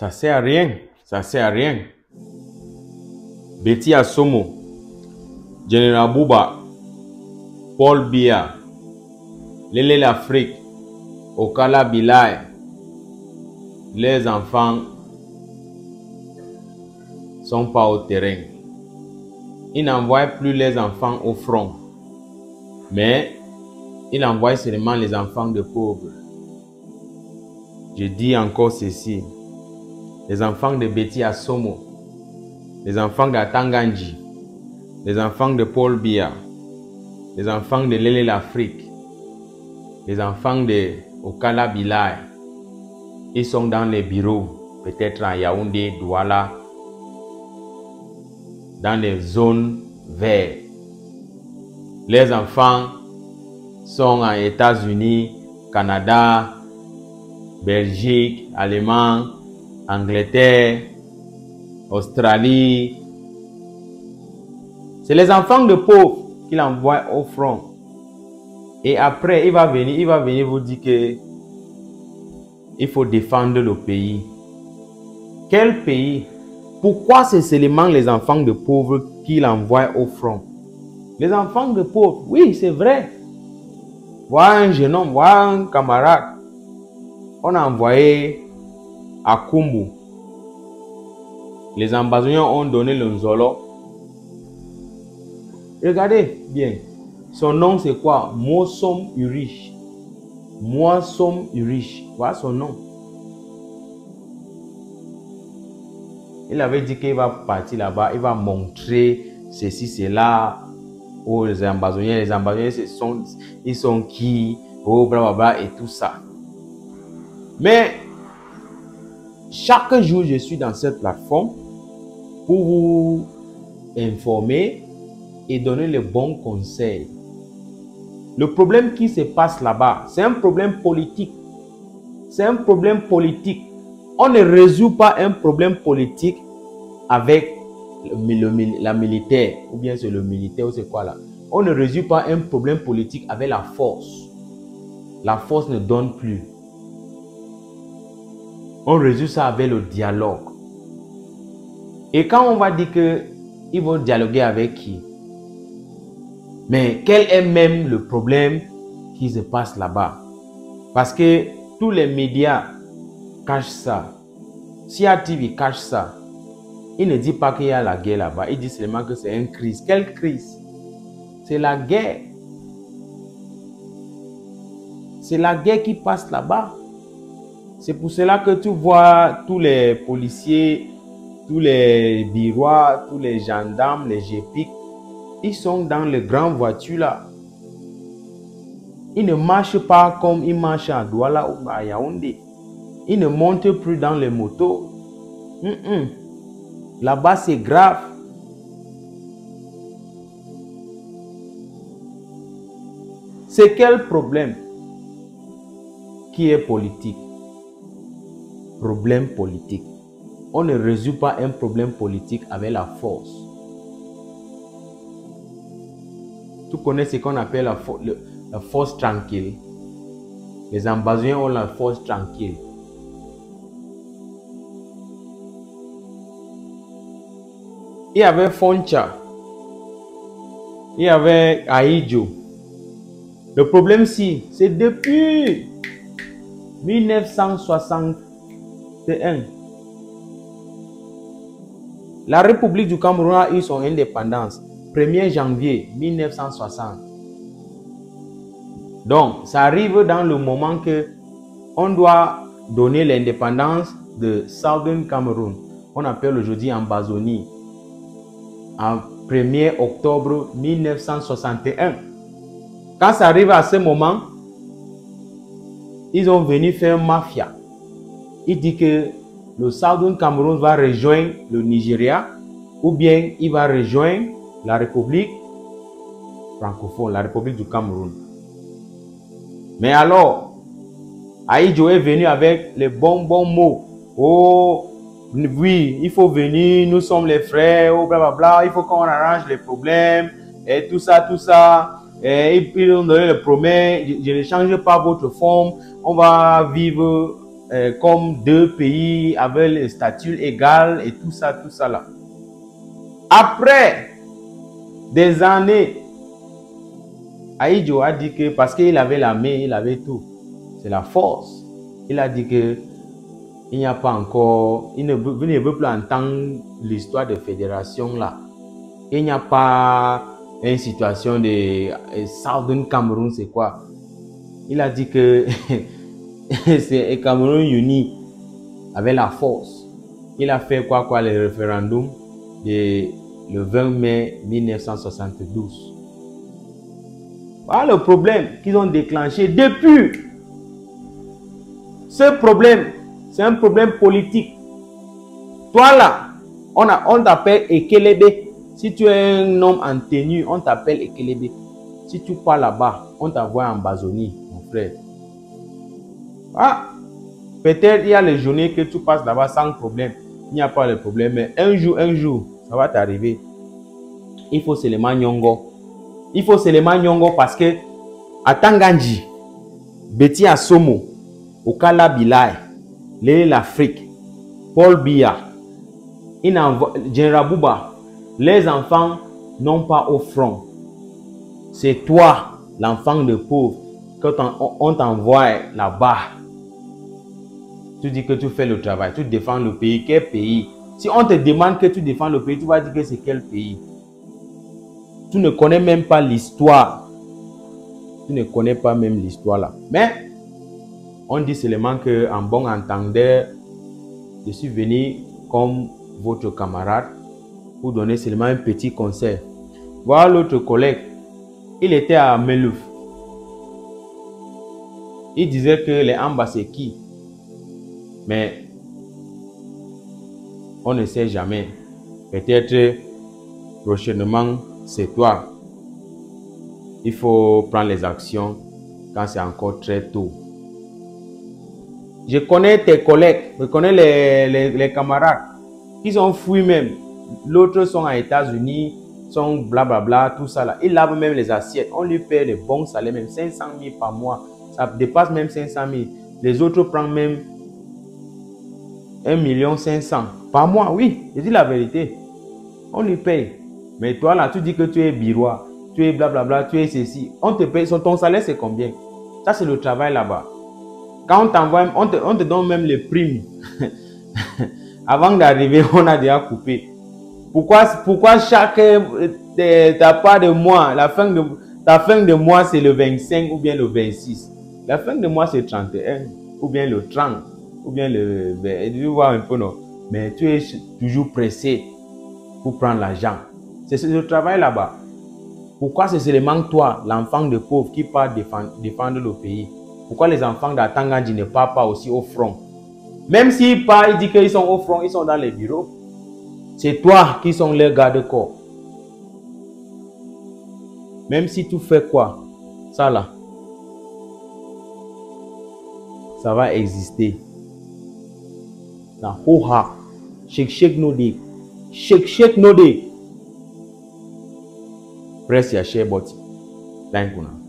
Ça sert à rien. Ça sert à rien. Betty Assomo, General Bouba, Paul Biya, Lele l'Afrique, Okala Bilay, les enfants sont pas au terrain. Ils n'envoient plus les enfants au front, mais ils envoient seulement les enfants de pauvres. Je dis encore ceci. Les enfants de Betty Assomo, les enfants d'Atanganji, les enfants de Paul Biya, les enfants de Lele l'Afrique, les enfants de Okala Bilay, ils sont dans les bureaux, peut-être à Yaoundé, Douala, dans les zones vertes. Les enfants sont aux États-Unis, Canada, Belgique, Allemagne, Angleterre, Australie. C'est les enfants de pauvres qu'il envoie au front. Et après, il va venir vous dire que il faut défendre le pays. Quel pays? Pourquoi c'est seulement les enfants de pauvres qu'il envoie au front? Les enfants de pauvres, oui, c'est vrai. Voilà un jeune homme, voilà un camarade. On a envoyé à Kumbu. Les ambassadeurs ont donné le Nzolo. Regardez bien. Son nom c'est quoi? Mosom Urich. Mosom Urich. Voilà son nom. Il avait dit qu'il va partir là-bas. Il va montrer ceci, cela aux ambassadeurs. Les ambassadeurs, ils sont qui? Oh, blablabla et tout ça. Mais chaque jour, je suis dans cette plateforme pour vous informer et donner les bons conseils. Le problème qui se passe là-bas, c'est un problème politique. C'est un problème politique. On ne résout pas un problème politique avec la militaire. Ou bien c'est le militaire ou c'est quoi là. On ne résout pas un problème politique avec la force. La force ne donne plus. On résout ça avec le dialogue. Et quand on va dire qu'ils vont dialoguer avec qui? Mais quel est même le problème qui se passe là-bas? Parce que tous les médias cachent ça. CIA TV cache ça. Il ne dit pas qu'il y a la guerre là-bas. Il dit seulement que c'est une crise. Quelle crise? C'est la guerre. C'est la guerre qui passe là-bas. C'est pour cela que tu vois tous les policiers, tous les birois, tous les gendarmes, les GPIC, ils sont dans les grandes voitures là. Ils ne marchent pas comme ils marchent à Douala ou à Yaoundé. Ils ne montent plus dans les motos. Là-bas, c'est grave. C'est quel problème qui est politique? Problème politique. On ne résout pas un problème politique avec la force. Tu connais ce qu'on appelle la force tranquille. Les ambassadeurs ont la force tranquille. Il y avait Foncha. Il y avait Aïdjo. Le problème, c'est depuis 1961. La République du Cameroun a eu son indépendance 1er janvier 1960. Donc, ça arrive dans le moment que on doit donner l'indépendance de Southern Cameroun. On appelle aujourd'hui Ambazonie. En 1er octobre 1961. Quand ça arrive à ce moment, ils ont venu faire mafia. Il dit que le Southern Cameroun va rejoindre le Nigeria ou bien il va rejoindre la République francophone, la République du Cameroun. Mais alors, Aïdjo est venu avec les bons mots. Oh, oui, il faut venir, nous sommes les frères, oh, blablabla, il faut qu'on arrange les problèmes, et tout ça, et ils ont donné les promesses, je ne change pas votre forme, on va vivre comme deux pays avec le statut égal et tout ça là. Après des années, Ahidjo a dit que parce qu'il avait la main, il avait tout. C'est la force. Il a dit que il n'y a pas encore, il ne veut plus entendre l'histoire de fédération là. Il n'y a pas une situation de Southern Cameroun, c'est quoi? Il a dit que c'est Cameroun uni avec la force. Il a fait quoi le référendum le 20 mai 1972. Voilà le problème qu'ils ont déclenché depuis. Ce problème, c'est un problème politique. Toi là, on t'appelle Ekelebe. Si tu es un homme en tenue, on t'appelle Ekelebe. Si tu pars là-bas, on t'envoie en Bazonie, mon frère. Ah, peut-être il y a les journées que tu passes là-bas sans problème. Il n'y a pas de problème, mais un jour, ça va t'arriver. Il faut seulement Nyongo. Il faut seulement Nyongo parce que à Tanganji, Betty Asomo, Okala Bilay, l'Afrique, Paul Biya, General Bouba, les enfants n'ont pas au front. C'est toi, l'enfant de pauvre, quand on t'envoie là-bas. Tu dis que tu fais le travail, tu défends le pays. Quel pays? Si on te demande que tu défends le pays, tu vas dire que c'est quel pays? Tu ne connais même pas l'histoire. Tu ne connais pas même l'histoire là. Mais on dit seulement qu'en bon entendeur, je suis venu comme votre camarade pour donner seulement un petit conseil. Voilà l'autre collègue. Il était à Melouf. Il disait que les Amba c'est qui? Mais on ne sait jamais. Peut-être prochainement c'est toi. Il faut prendre les actions quand c'est encore très tôt. Je connais tes collègues, je connais les camarades qui sont fouillés même. L'autre sont aux États-Unis, sont blablabla, tout ça là. Il lave même les assiettes. On lui paie de bons salaires, même 500 000 par mois. Ça dépasse même 500 000. Les autres prennent même 1 500 000 par mois. Oui, je dis la vérité. On lui paye. Mais toi là, tu dis que tu es birois, tu es blablabla, tu es ceci. On te paye, ton salaire c'est combien? Ça c'est le travail là-bas. Quand on t'envoie, on te donne même les primes. Avant d'arriver, on a déjà coupé. Pourquoi chaque ta part de mois, ta fin de mois c'est le 25 ou bien le 26? La fin de mois c'est le 31 ou bien le 30 ou bien le 20. Tu vois un peu non? Mais tu es toujours pressé pour prendre l'argent. C'est le travail là-bas. Pourquoi c'est seulement toi, l'enfant de pauvre, qui part défendre le pays? Pourquoi les enfants d'Atanganji ne partent pas aussi au front? Même s'ils partent, ils disent qu'ils sont au front, ils sont dans les bureaux. C'est toi qui sont les garde-corps. Même si tu fais quoi, ça là, ça va exister. La hoha, shake node, shake node. Press your share button. Thank you.